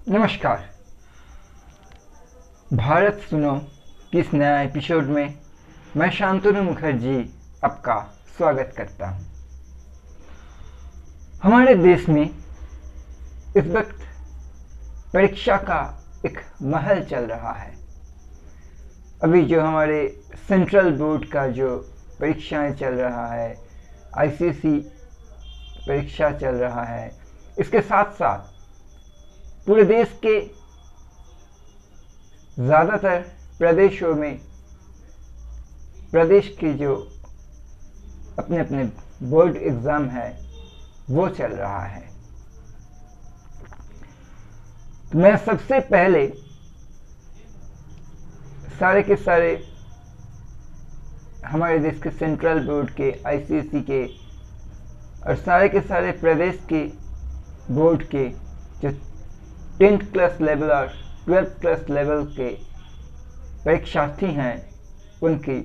नमस्कार। भारत सुनो की इस नया एपिसोड में मैं शांतनु मुखर्जी आपका स्वागत करता हूं। हमारे देश में इस वक्त परीक्षा का एक महल चल रहा है। अभी जो हमारे सेंट्रल बोर्ड का जो परीक्षाएं चल रहा है, आईसीएसई परीक्षा चल रहा है, इसके साथ साथ पूरे देश के ज़्यादातर प्रदेशों में प्रदेश के जो अपने अपने बोर्ड एग्ज़ाम है वो चल रहा है। मैं सबसे पहले सारे के सारे हमारे देश के सेंट्रल बोर्ड के, आईसीएसई के और सारे के सारे प्रदेश के बोर्ड के जो 10th क्लास लेवल और 12th क्लास लेवल के परीक्षार्थी हैं उनकी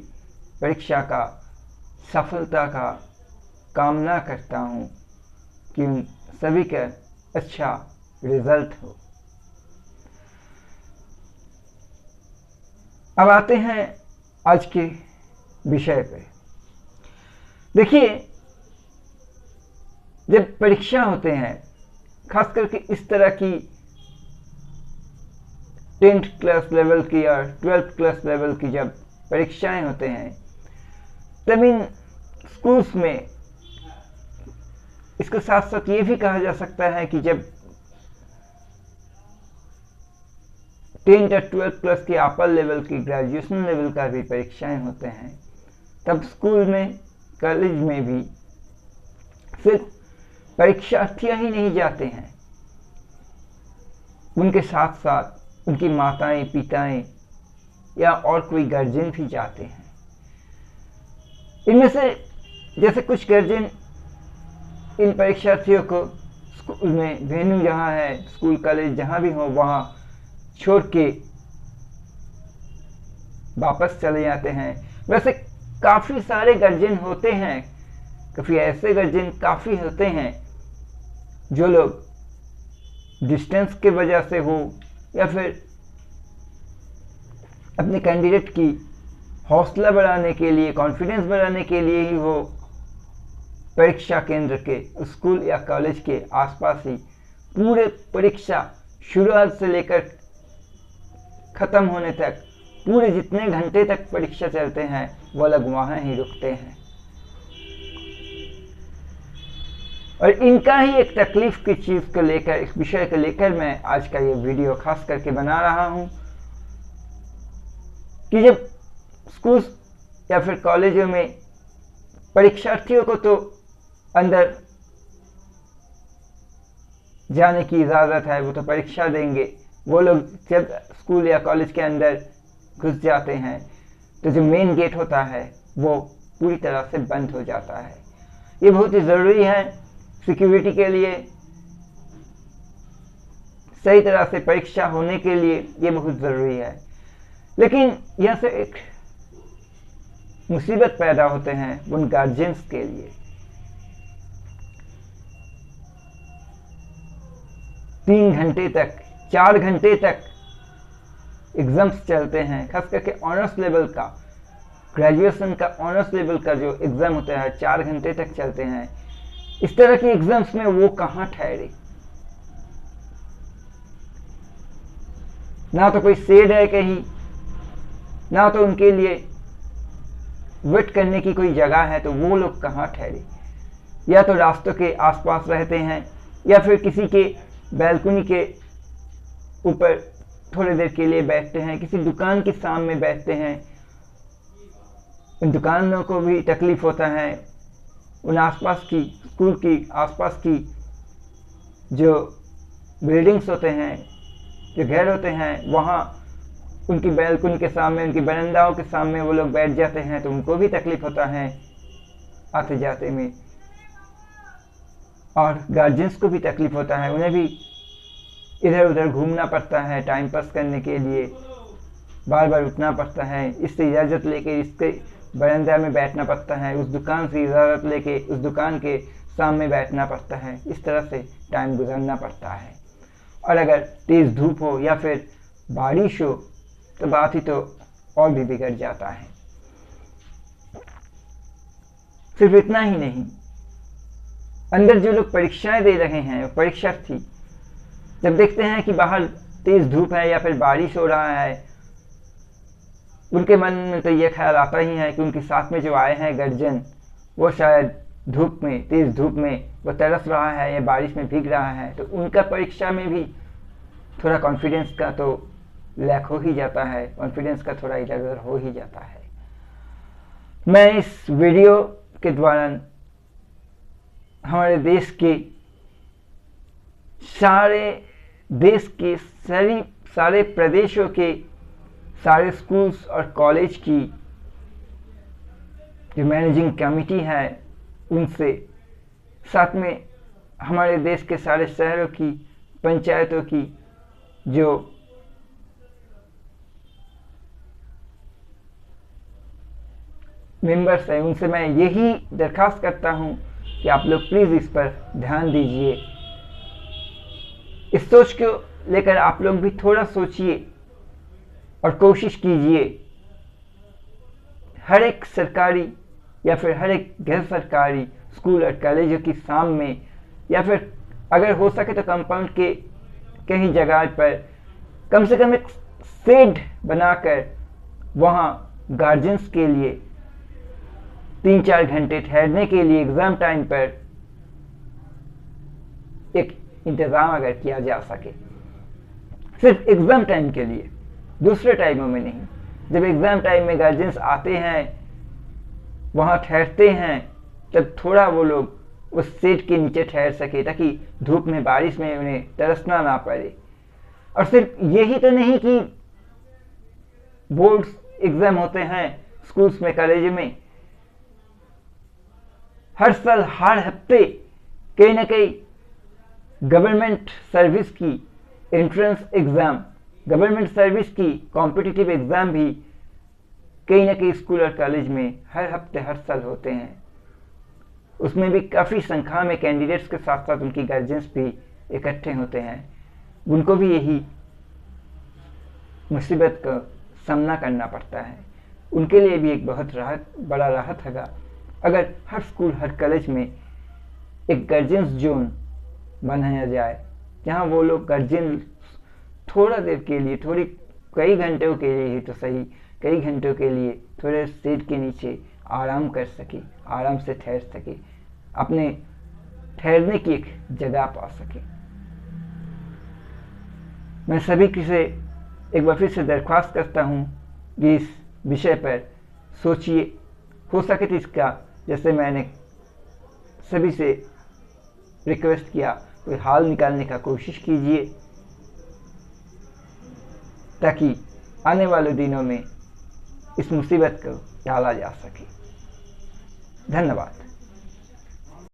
परीक्षा का सफलता का कामना करता हूं कि उन सभी का अच्छा रिजल्ट हो। अब आते हैं आज के विषय पे। देखिए, जब परीक्षा होते हैं, खास करके इस तरह की 10th क्लास लेवल की और 12th क्लास लेवल की जब परीक्षाएं होते हैं, तब इन स्कूल्स में इसके साथ साथ ये भी कहा जा सकता है कि जब 10th और 12th क्लास की अपर लेवल की, ग्रेजुएशन लेवल का भी परीक्षाएं होते हैं, तब स्कूल में, कॉलेज में भी सिर्फ परीक्षार्थी ही नहीं जाते हैं, उनके साथ साथ उनकी माताएं, पिताएं या और कोई गार्जियन भी जाते हैं। इनमें से जैसे कुछ गार्जियन इन परीक्षार्थियों को स्कूल में, वेन्यू जहाँ है, स्कूल कॉलेज जहाँ भी हो वहाँ छोड़ के वापस चले जाते हैं। वैसे काफ़ी सारे गार्जियन होते हैं, काफ़ी ऐसे गार्जियन काफ़ी होते हैं जो लोग डिस्टेंस के वजह से हो या फिर अपने कैंडिडेट की हौसला बढ़ाने के लिए, कॉन्फिडेंस बढ़ाने के लिए ही वो परीक्षा केंद्र के, स्कूल या कॉलेज के आसपास ही पूरे परीक्षा शुरुआत से लेकर ख़त्म होने तक, पूरे जितने घंटे तक परीक्षा चलते हैं वो लोग वहाँ ही रुकते हैं। और इनका ही एक तकलीफ की चीज़ को लेकर, इस विषय को लेकर मैं आज का ये वीडियो खास करके बना रहा हूँ कि जब स्कूल या फिर कॉलेजों में परीक्षार्थियों को तो अंदर जाने की इजाज़त है, वो तो परीक्षा देंगे। वो लोग जब स्कूल या कॉलेज के अंदर घुस जाते हैं तो जो मेन गेट होता है वो पूरी तरह से बंद हो जाता है। ये बहुत ही ज़रूरी है सिक्योरिटी के लिए, सही तरह से परीक्षा होने के लिए ये बहुत ज़रूरी है। लेकिन यहाँ से एक मुसीबत पैदा होते हैं उन गार्जियंस के लिए। 3 घंटे तक, 4 घंटे तक एग्ज़ाम्स चलते हैं, खास करके ऑनर्स लेवल का, ग्रेजुएशन का ऑनर्स लेवल का जो एग्ज़ाम होता है 4 घंटे तक चलते हैं। इस तरह के एग्जाम्स में वो कहाँ ठहरे? ना तो कोई शेड है कहीं, ना तो उनके लिए वेट करने की कोई जगह है, तो वो लोग कहाँ ठहरे? या तो रास्तों के आसपास रहते हैं या फिर किसी के बैल्कनी के ऊपर थोड़ी देर के लिए बैठते हैं, किसी दुकान के सामने बैठते हैं। उन दुकानों को भी तकलीफ होता है, उन आसपास की, स्कूल की आसपास की जो बिल्डिंग्स होते हैं, जो घर होते हैं, वहाँ उनकी बैल्कनी के सामने, उनकी बरंदाओं के सामने वो लोग बैठ जाते हैं, तो उनको भी तकलीफ होता है आते जाते में। और गार्जियंस को भी तकलीफ होता है, उन्हें भी इधर उधर घूमना पड़ता है टाइम पास करने के लिए, बार बार उठना पड़ता है, इससे इजाज़त लेके इसके बरंदा में बैठना पड़ता है, उस दुकान से इजाज़त लेके उस दुकान के सामने बैठना पड़ता है। इस तरह से टाइम गुजरना पड़ता है। और अगर तेज़ धूप हो या फिर बारिश हो तो बात ही तो और भी बिगड़ जाता है। सिर्फ इतना ही नहीं, अंदर जो लोग परीक्षाएं दे रहे हैं, परीक्षार्थी, जब देखते हैं कि बाहर तेज धूप है या फिर बारिश हो रहा है, उनके मन में तो ये ख्याल आता ही है कि उनके साथ में जो आए हैं गार्जियन, वो शायद धूप में, तेज धूप में वो तरस रहा है या बारिश में भीग रहा है, तो उनका परीक्षा में भी थोड़ा कॉन्फिडेंस का तो लैक हो ही जाता है, कॉन्फिडेंस का थोड़ा इधर उधर हो ही जाता है। मैं इस वीडियो के द्वारा हमारे देश के सारे प्रदेशों के सारे स्कूल्स और कॉलेज की जो मैनेजिंग कमेटी है उनसे, साथ में हमारे देश के सारे शहरों की पंचायतों की जो मेंबर्स हैं, उनसे मैं यही दरख्वास्त करता हूं कि आप लोग प्लीज़ इस पर ध्यान दीजिए। इस सोच को लेकर आप लोग भी थोड़ा सोचिए और कोशिश कीजिए। हर एक सरकारी या फिर हर एक गैर सरकारी स्कूल और कॉलेजों की शाम में, या फिर अगर हो सके तो कंपाउंड के कहीं जगह पर कम से कम एक शेड बनाकर वहाँ गार्जियंस के लिए 3-4 घंटे ठहरने के लिए एग्ज़ाम टाइम पर एक इंतज़ाम अगर किया जा सके, सिर्फ एग्ज़ाम टाइम के लिए, दूसरे टाइमों में नहीं। जब एग्ज़ाम टाइम में गार्जियंस आते हैं, वहाँ ठहरते हैं, तब थोड़ा वो लोग उस शेड के नीचे ठहर सके ताकि धूप में, बारिश में उन्हें तरसना ना पड़े। और सिर्फ यही तो नहीं कि बोर्ड्स एग्ज़ाम होते हैं स्कूल्स में, कॉलेज में, हर साल हर हफ्ते कहीं ना कहीं गवर्नमेंट सर्विस की एंट्रेंस एग्ज़ाम, गवर्नमेंट सर्विस की कॉम्पिटिटिव एग्ज़ाम भी कहीं ना कहीं स्कूल और कॉलेज में हर हफ्ते हर साल होते हैं। उसमें भी काफ़ी संख्या में कैंडिडेट्स के साथ साथ उनकी गार्जियंस भी इकट्ठे होते हैं। उनको भी यही मुसीबत का सामना करना पड़ता है। उनके लिए भी एक बहुत बड़ा राहत होगा अगर हर स्कूल, हर कॉलेज में एक गार्जियंस जोन बनाया जाए, जहाँ वो लोग गार्जियन थोड़ा देर के लिए, कई घंटों के लिए ही तो सही, कई घंटों के लिए थोड़े शेड के नीचे आराम कर सके, आराम से ठहर सके, अपने ठहरने की एक जगह पा सके। मैं सभी से एक बार फिर से दरख्वास्त करता हूँ कि इस विषय पर सोचिए। हो सके तो इसका, जैसे मैंने सभी से रिक्वेस्ट किया, कोई हाल निकालने का कोशिश कीजिए ताकि आने वाले दिनों में इस मुसीबत को टाला जा सके। धन्यवाद।